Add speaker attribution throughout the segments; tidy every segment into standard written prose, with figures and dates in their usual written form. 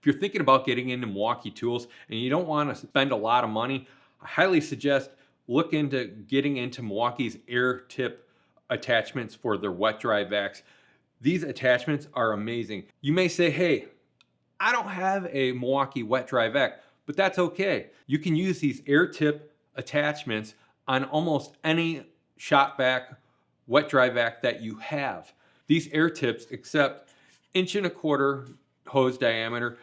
Speaker 1: If you're thinking about getting into Milwaukee Tools and you don't want to spend a lot of money, I highly suggest look into getting into Milwaukee's Air-Tip attachments for their wet dry vacs. These attachments are amazing. You may say, hey, I don't have a Milwaukee wet dry vac, but that's okay. You can use these Air-Tip attachments on almost any shop vac, wet dry vac that you have. These Air-Tips accept 1.25 inch hose diameter,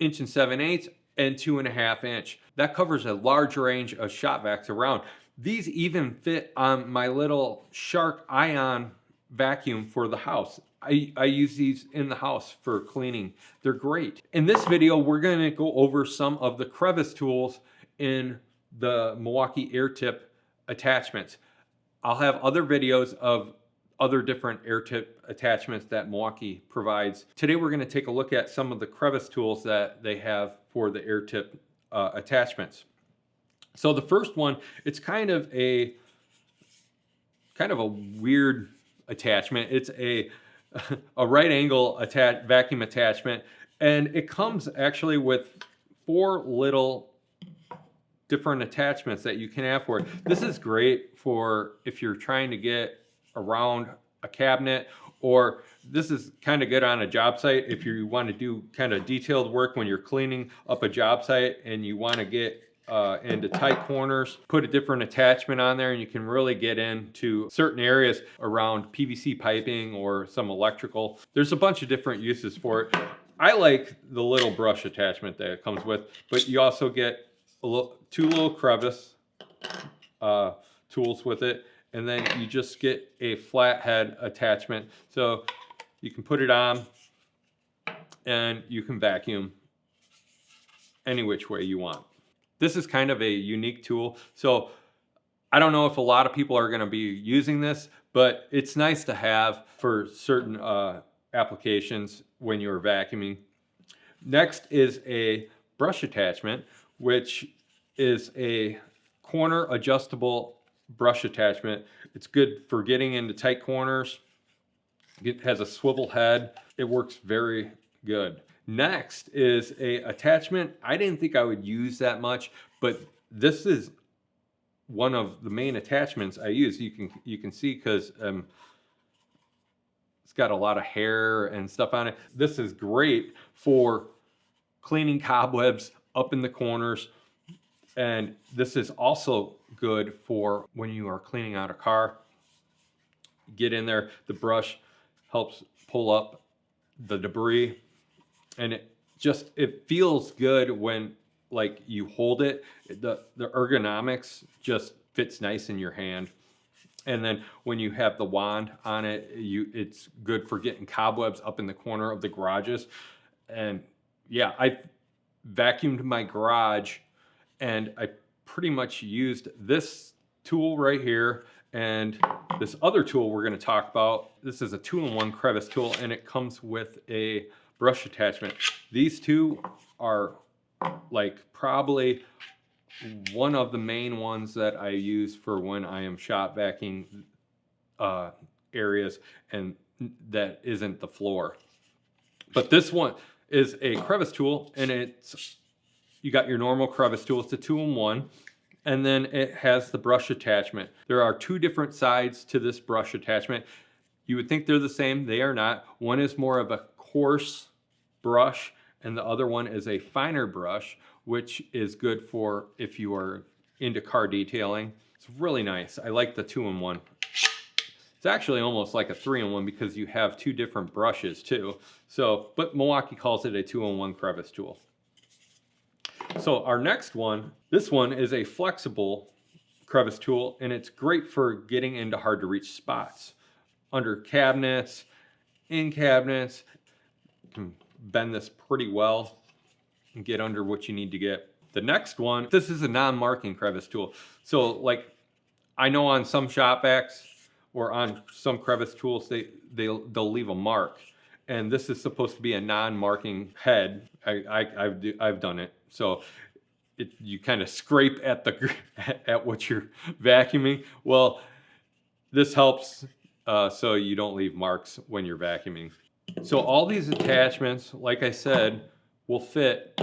Speaker 1: 1 7/8 and 2.5 inch. That covers a large range of shop vacs around. These even fit on my little Shark Ion vacuum for the house. I use these in the house for cleaning. They're great. In this video, we're going to go over some of the crevice tools in the Milwaukee Air-Tip attachments. I'll have other videos of other different Air-Tip attachments that Milwaukee provides. Today we're going to take a look at some of the crevice tools that they have for the Air-Tip attachments. So the first one, it's kind of a weird attachment. It's a right angle vacuum attachment, and it comes actually with 4 little different attachments that you can have for it. This is great for if you're trying to get around a cabinet, or this is kind of good on a job site if you want to do kind of detailed work when you're cleaning up a job site and you want to get into tight corners. Put a different attachment on there and you can really get into certain areas around PVC piping or some electrical. There's a bunch of different uses for it. I like the little brush attachment that it comes with, but you also get two little crevice tools with it, and then you just get a flathead attachment. So you can put it on and you can vacuum any which way you want. This is kind of a unique tool. So I don't know if a lot of people are going to be using this, but it's nice to have for certain applications when you're vacuuming. Next is a brush attachment, which is a corner adjustable brush attachment. It's good for getting into tight corners. It has a swivel head. It works very good. Next is a attachment I didn't think I would use that much, but this is one of the main attachments I use. You can see because it's got a lot of hair and stuff on it. This is great for cleaning cobwebs up in the corners. And this is also good for when you are cleaning out a car. Get in there, the brush helps pull up the debris, and it feels good when like you hold it. The ergonomics just fits nice in your hand. And then when you have the wand on it, it's good for getting cobwebs up in the corner of the garages. And yeah, I vacuumed my garage, and I pretty much used this tool right here and this other tool we're going to talk about. This is a 2-in-1 crevice tool, and it comes with a brush attachment. These two are like probably one of the main ones that I use for when I am shop vacuuming areas and that isn't the floor. But this one is a crevice tool, and you got your normal crevice tool. It's a 2-in-1, and then it has the brush attachment. There are 2 different sides to this brush attachment. You would think they're the same. They are not. One is more of a coarse brush, and the other one is a finer brush, which is good for if you are into car detailing. It's really nice. I like the 2-in-1. It's actually almost like a 3-in-1 because you have 2 different brushes too. So, but Milwaukee calls it a 2-in-1 crevice tool. So our next one, this one is a flexible crevice tool, and it's great for getting into hard to reach spots. Under cabinets, in cabinets, you can bend this pretty well and get under what you need to get. The next one, this is a non-marking crevice tool. So like I know on some shop vacs or on some crevice tools, they'll leave a mark. And this is supposed to be a non-marking head. I've done it. So you kind of scrape at at what you're vacuuming. Well, this helps so you don't leave marks when you're vacuuming. So all these attachments, like I said, will fit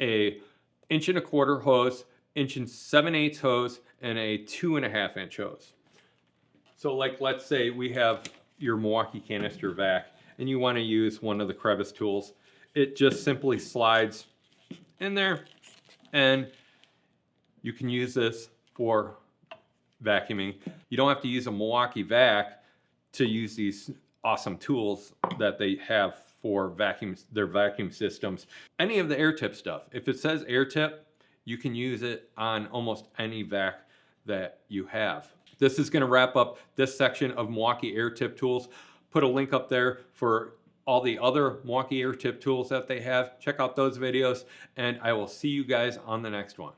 Speaker 1: a 1.25 inch hose, 1 7/8 hose, and a 2.5 inch hose. So like, let's say we have your Milwaukee canister vac and you want to use one of the crevice tools. It just simply slides in there, and you can use this for vacuuming. You don't have to use a Milwaukee vac to use these awesome tools that they have for their vacuum systems. Any of the Air-Tip stuff, if it says Air-Tip, you can use it on almost any vac that you have. This is going to wrap up this section of Milwaukee Air-Tip tools. Put a link up there for all the other Milwaukee Air-Tip tools that they have. Check out those videos, and I will see you guys on the next one.